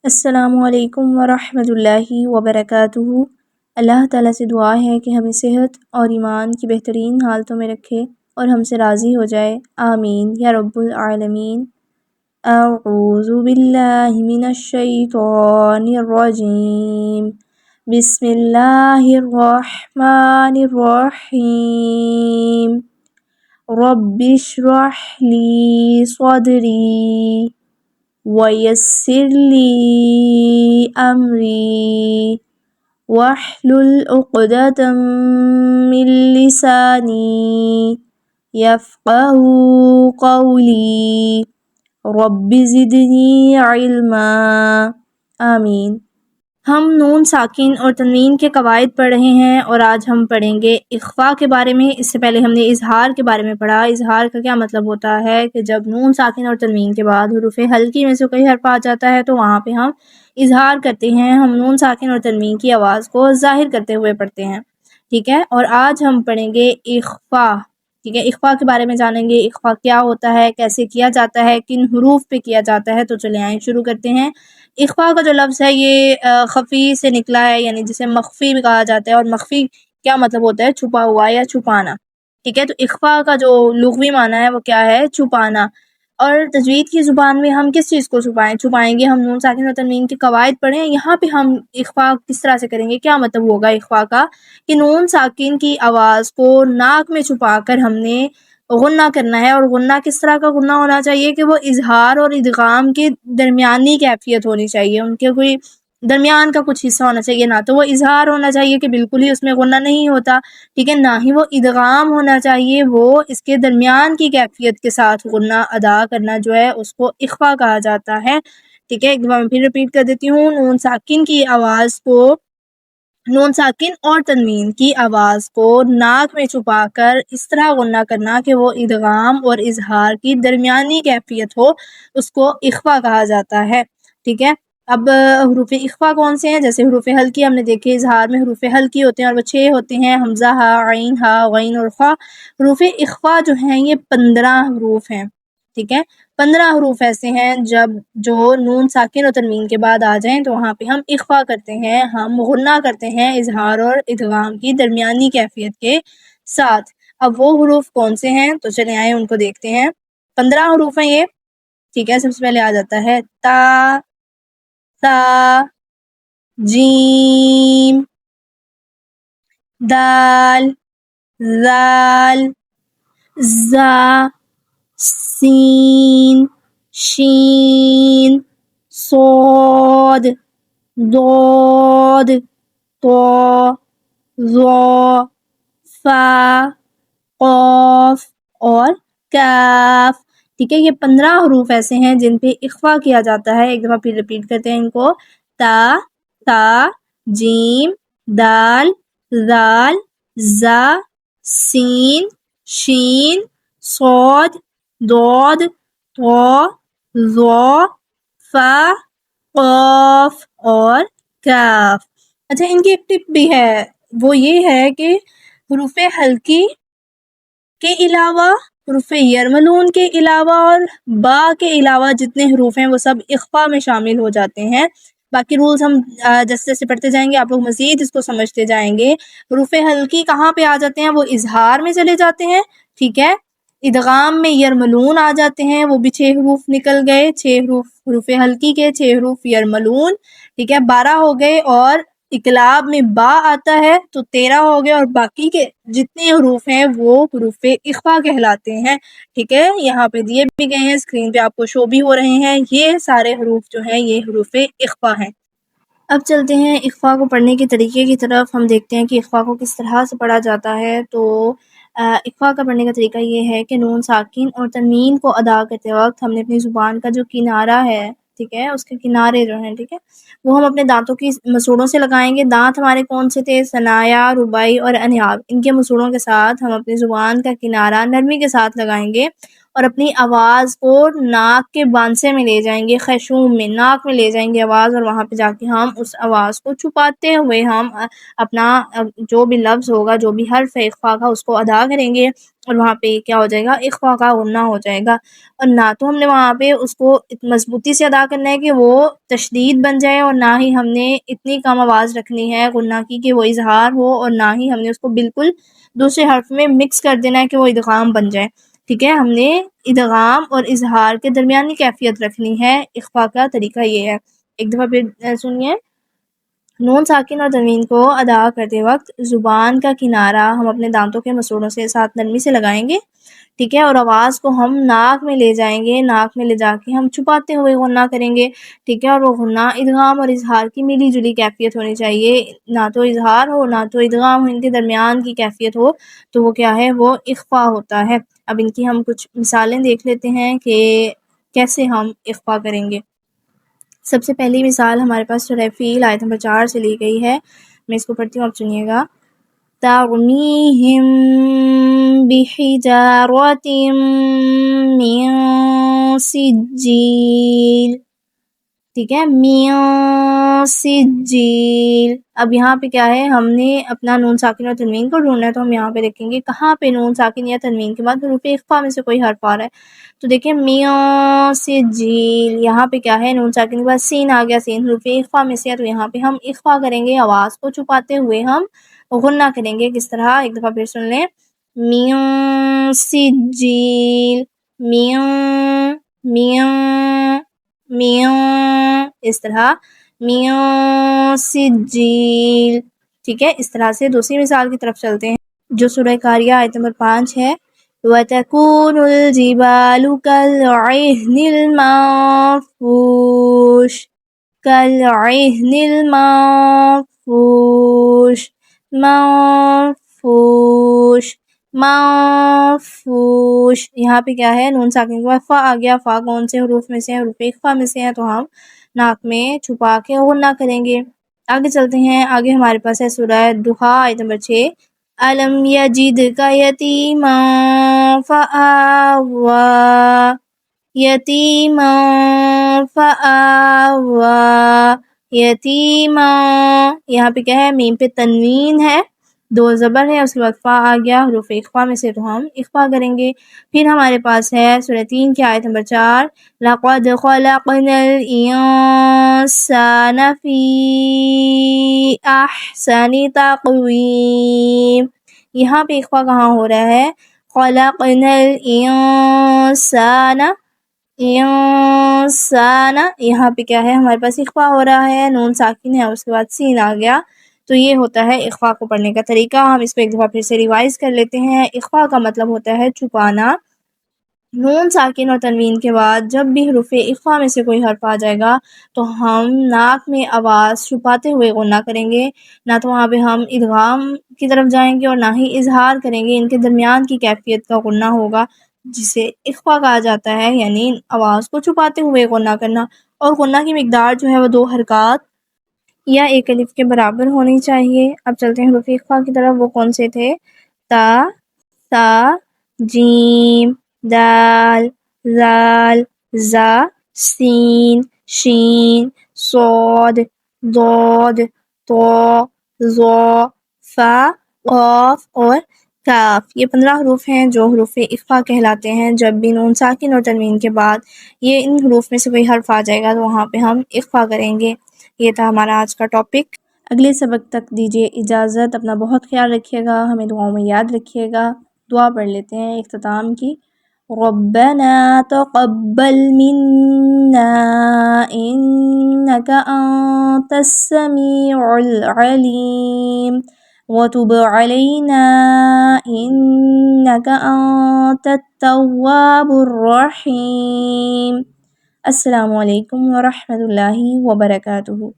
السلام علیکم ورحمۃ اللہ وبرکاتہ۔ اللہ تعالیٰ سے دعا ہے کہ ہمیں صحت اور ایمان کی بہترین حالتوں میں رکھے اور ہم سے راضی ہو جائے، آمین یا رب العالمین۔ اعوذ باللہ من الشیطان الرجیم، بسم اللہ الرحمن الرحیم، رب اشرح لی صدری وَيَسِّرْ لِي أَمْرِي وَاحْلُلْ عُقْدَةً مِّن لِّسَانِي يَفْقَهُوا قَوْلِي رَبِّ زِدْنِی عِلْمًا، آمین۔ ہم نون ساکن اور تنوین کے قواعد پڑھ رہے ہیں اور آج ہم پڑھیں گے اخفاء کے بارے میں۔ اس سے پہلے ہم نے اظہار کے بارے میں پڑھا۔ اظہار کا کیا مطلب ہوتا ہے کہ جب نون ساکن اور تنوین کے بعد حروف ہلکی میں سے کوئی حرف آ جاتا ہے تو وہاں پہ ہم اظہار کرتے ہیں، ہم نون ساکن اور تنوین کی آواز کو ظاہر کرتے ہوئے پڑھتے ہیں، ٹھیک ہے۔ اور آج ہم پڑھیں گے اخفاء، ٹھیک ہے۔ اخفاء کے بارے میں جانیں گے، اخفاء کیا ہوتا ہے، کیسے کیا جاتا ہے، کن حروف پہ کیا جاتا ہے۔ تو چلیں آئیں شروع کرتے ہیں۔ اخفاء کا جو لفظ ہے یہ خفی سے نکلا ہے، یعنی جسے مخفی بھی کہا جاتا ہے، اور مخفی کیا مطلب ہوتا ہے؟ چھپا ہوا یا چھپانا، ٹھیک ہے۔ تو اخفاء کا جو لغوی معنی ہے وہ کیا ہے؟ چھپانا۔ اور تجوید کی زبان میں ہم کس چیز کو چھپائیں گے؟ ہم نون ساکن اور تنوین کے قواعد پڑھیں، یہاں پہ ہم اخفاء کس طرح سے کریں گے، کیا مطلب ہوگا اخفاء کا کہ نون ساکن کی آواز کو ناک میں چھپا کر ہم نے غنہ کرنا ہے۔ اور غنہ کس طرح کا غنہ ہونا چاہیے کہ وہ اظہار اور ادغام کے درمیانی کیفیت ہونی چاہیے، ان کے کوئی درمیان کا کچھ حصہ ہونا چاہیے، نہ تو وہ اظہار ہونا چاہیے کہ بالکل ہی اس میں غنہ نہیں ہوتا، ٹھیک ہے، نہ ہی وہ ادغام ہونا چاہیے، وہ اس کے درمیان کی کیفیت کے ساتھ غنہ ادا کرنا جو ہے اس کو اخفاء کہا جاتا ہے، ٹھیک ہے۔ ایک دفعہ میں پھر ریپیٹ کر دیتی ہوں، نون ساکن کی آواز کو، نون ساکن اور تنوین کی آواز کو ناک میں چھپا کر اس طرح غنہ کرنا کہ وہ ادغام اور اظہار کی درمیانی کیفیت ہو، اس کو اخفاء کہا جاتا ہے، ٹھیک ہے۔ اب حروف اخفاء کون سے ہیں؟ جیسے حروف ہلکی ہم نے دیکھے، اظہار میں حروف ہلکی ہوتے ہیں اور وہ 6 ہوتے ہیں، حمزہ، ہا، عین، ہا، غین اور خا۔ حروف اخفاء جو ہیں یہ 15 حروف ہیں، ٹھیک ہے۔ 15 حروف ایسے ہیں جو نون ساکن اور تنوین کے بعد آ جائیں تو وہاں پہ ہم اخفاء کرتے ہیں، ہم غنہ کرتے ہیں اظہار اور ادغام کی درمیانی کیفیت کے ساتھ۔ اب وہ حروف کون سے ہیں تو چلے آئیں ان کو دیکھتے ہیں۔ 15 حروف ہیں یہ، ٹھیک ہے۔ سب سے پہلے آ جاتا ہے تا، ثا، جیم، دال، ذال، زا، سین، شین، صاد، ضاد، طا، ظا، فا، قاف اور کاف، ٹھیک ہے۔ یہ 15 حروف ایسے ہیں جن پہ اخفاء کیا جاتا ہے۔ ایک دفعہ پھر ریپیٹ کرتے ہیں ان کو، تا، ثا، جیم، دال، ذال، زا، سین، شین، صاد، ضاد، طا، ظا، فا، قاف اور کاف۔ اچھا، ان کی ایک ٹپ بھی ہے، وہ یہ ہے کہ حروف ہلکی کے علاوہ، حروف یرملون کے علاوہ اور با کے علاوہ جتنے حروف ہیں وہ سب اخفاء میں شامل ہو جاتے ہیں۔ باقی رولز ہم جیسے جیسے پڑھتے جائیں گے آپ لوگ مزید اس کو سمجھتے جائیں گے۔ حروف ہلکی کہاں پہ آ جاتے ہیں؟ وہ اظہار میں چلے جاتے ہیں، ٹھیک ہے۔ ادغام میں یرملون آ جاتے ہیں، وہ بھی 6 حروف نکل گئے، 6 حروف حروف ہلکی کے، 6 حروف یرملون، ٹھیک ہے، 12 ہو گئے۔ اور اقلاب میں با آتا ہے تو 13 ہو گئے، اور باقی کے جتنے حروف ہیں وہ حروف اخفاء کہلاتے ہیں، ٹھیک ہے۔ یہاں پہ دیے بھی گئے ہیں، اسکرین پہ آپ کو شو بھی ہو رہے ہیں، یہ سارے حروف جو ہیں یہ حروف اخفاء ہیں۔ اب چلتے ہیں اخفاء کو پڑھنے کے طریقے کی طرف، ہم دیکھتے ہیں کہ اخفاء کو کس طرح سے پڑھا جاتا ہے۔ تو اخفاء کا پڑھنے کا طریقہ یہ ہے کہ نون ساکن اور تنوین کو ادا کرتے وقت ہم نے اپنی زبان کا جو کنارہ ہے، ٹھیک ہے، اس کے کنارے جو ہیں، ٹھیک ہے، وہ ہم اپنے دانتوں کی مسوڑوں سے لگائیں گے۔ دانت ہمارے کون سے تھے؟ ثنایا، رباعی اور انیاب، ان کے مسوڑوں کے ساتھ ہم اپنی زبان کا کنارہ نرمی کے ساتھ لگائیں گے اور اپنی آواز کو ناک کے بانسے میں لے جائیں گے، خیشوم میں، ناک میں لے جائیں گے آواز، اور وہاں پہ جا کے ہم اس آواز کو چھپاتے ہوئے ہم اپنا جو بھی لفظ ہوگا، جو بھی حرف ہے اخفا کا، اس کو ادا کریں گے، اور وہاں پہ کیا ہو جائے گا، اخفا کا غنہ ہو جائے گا۔ اور نہ تو ہم نے وہاں پہ اس کو مضبوطی سے ادا کرنا ہے کہ وہ تشدید بن جائے، اور نہ ہی ہم نے اتنی کم آواز رکھنی ہے غنہ کی کہ وہ اظہار ہو، اور نہ ہی ہم نے اس کو بالکل دوسرے حرف میں مکس کر دینا ہے کہ وہ ادغام بن جائے۔ ٹھیک ہے، ہم نے ادغام اور اظہار کے درمیانی کیفیت رکھنی ہے۔ اخفا کا طریقہ یہ ہے۔ ایک دفعہ پھر سنیے، نون ساکن اور تنوین کو ادا کرتے وقت زبان کا کنارہ ہم اپنے دانتوں کے مسوڑوں سے ساتھ نرمی سے لگائیں گے، ٹھیک ہے، اور آواز کو ہم ناک میں لے جائیں گے، ناک میں لے جا کے ہم چھپاتے ہوئے غنہ کریں گے، ٹھیک ہے، اور وہ غنہ ادغام اور اظہار کی ملی جلی کیفیت ہونی چاہیے، نہ تو اظہار ہو نہ تو ادغام ہو، ان کے درمیان کی کیفیت ہو تو وہ کیا ہے، وہ اخفا ہوتا ہے۔ اب ان کی ہم کچھ مثالیں دیکھ لیتے ہیں کہ کیسے ہم اخفا کریں گے۔ سب سے پہلی مثال ہمارے پاس سورہ فیل آیت نمبر 4 سے لی گئی ہے، میں اس کو پڑھتی ہوں، آپ سنیے گا۔ تَرْمِيهِم بِحِجَارَةٍ مِّن سِجِّيلٍ، ٹھیک ہے، من سجیل۔ اب یہاں پہ کیا ہے، ہم نے اپنا نون ساکن اور تنوین کو ڈھونڈنا ہے، تو ہم یہاں پہ دیکھیں گے کہاں پہ نون ساکن یا تنوین کے بعد حروف اخفا میں سے کوئی حرف آ رہا ہے، تو دیکھیں من سجیل، یہاں پہ کیا ہے، نون ساکن کے بعد سین آ گیا، سین حروف اخفا میں سے ہے، تو یہاں پہ ہم اخفا کریں گے، آواز کو چھپاتے ہوئے ہم غنہ کریں گے۔ کس طرح، ایک دفعہ پھر سن لیں، من سجیل، من من میاں، اس طرح میاں سجیل، ٹھیک ہے۔ اس طرح سے دوسری مثال کی طرف چلتے ہیں، جو سورہ قاریہ آیت نمبر 5 ہے۔ وَتَكُونُ الْجِبَالُ كَالْعِهْنِ الْمَنفُوشِ، كَالْعِهْنِ الْمَنفُوشِ، منفوش، منفوش، یہاں پہ کیا ہے، نون ساکن کے بعد فا آ گیا، فا کون سے حروف میں سے ہے، حروف اخفا میں سے ہے، تو ہم ناک میں چھپا کے غنہ کریں گے۔ آگے چلتے ہیں، آگے ہمارے پاس ہے سورہ دخا آیت نمبر 6۔ أَلَمْ يَجِدْكَ يَتِيمًا فَآوَى، یتیما فآوى، یتیما، یہاں پہ کیا ہے، میم پہ تنوین ہے، 2 زبر ہے، اس کے بعد فا آ گیا، حروف اخفا میں سے، تو ہم اخفا کریں گے۔ پھر ہمارے پاس ہے سورہ 3 کی آیت نمبر 4۔ لَقَدْ خَلَقْنَا الْإِنسَانَ فِي أَحْسَنِ تَقْوِيمٍ، یہاں پہ اخفا کہاں ہو رہا ہے، خَلَقْنَا الْإِنسَانَ، انسان، یہاں پہ کیا ہے، ہمارے پاس اخفا ہو رہا ہے، نون ساکن ہے، اس کے بعد سین آ گیا، تو یہ ہوتا ہے اخفا کو پڑھنے کا طریقہ۔ ہم اس کو ایک دفعہ پھر سے ریوائز کر لیتے ہیں۔ اخفا کا مطلب ہوتا ہے چھپانا۔ نون ساکن اور تنوین کے بعد جب بھی حروف اخفا میں سے کوئی حرف آ جائے گا تو ہم ناک میں آواز چھپاتے ہوئے غنہ کریں گے، نہ تو وہاں پہ ہم ادغام کی طرف جائیں گے اور نہ ہی اظہار کریں گے، ان کے درمیان کی کیفیت کا غنہ ہوگا، جسے اخفا کہا جاتا ہے، یعنی آواز کو چھپاتے ہوئے غنہ کرنا۔ اور غنہ کی مقدار جو ہے وہ 2 حرکات یا 1 الف کے برابر ہونی چاہیے۔ اب چلتے ہیں حروف اخفا کی طرف، وہ کون سے تھے، تا، ثا، جیم، دال، ذال، زا، سین، شین، صاد، ضاد، طا، ظا، فا، قاف اور کاف، یہ 15 حروف ہیں جو حروف اخفا کہلاتے ہیں۔ جب بھی نون ساکن اور تنوین کے بعد یہ ان حروف میں سے کوئی حرف آ جائے گا تو وہاں پہ ہم اخفا کریں گے۔ یہ تھا ہمارا آج کا ٹاپک۔ اگلے سبق تک دیجیے اجازت، اپنا بہت خیال رکھیے گا، ہمیں دعاؤں میں یاد رکھیے گا۔ دعا پڑھ لیتے ہیں اختتام کی۔ ربنا تقبل منا انك انت السميع العليم وتب علينا انك انت التواب الرحيم۔ السلام علیکم ورحمۃ اللہ وبرکاتہ۔